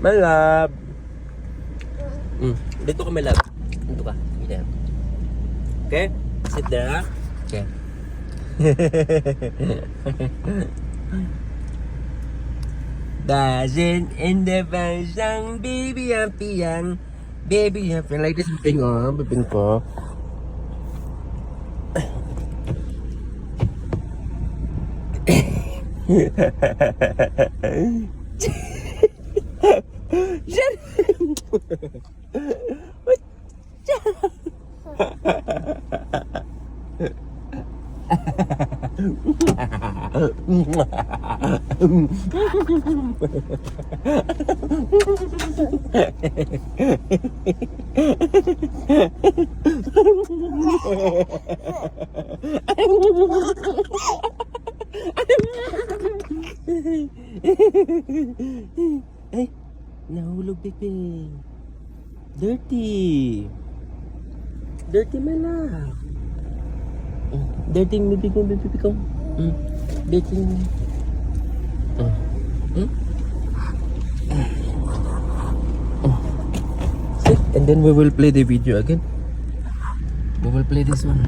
My love. Dito ka, my love. Dito ka. Dito. Okay? Sit there, ha? Okay. Dancing in the fashion, baby happy young. Baby happy. Like this, bibing oh. Bibing ko. Ay, nahulog, Piping. Dirty. Dirty, my love. Dirty, baby ko, baby ko. Dirty. Sit, and then we will play the video again. We will play this one.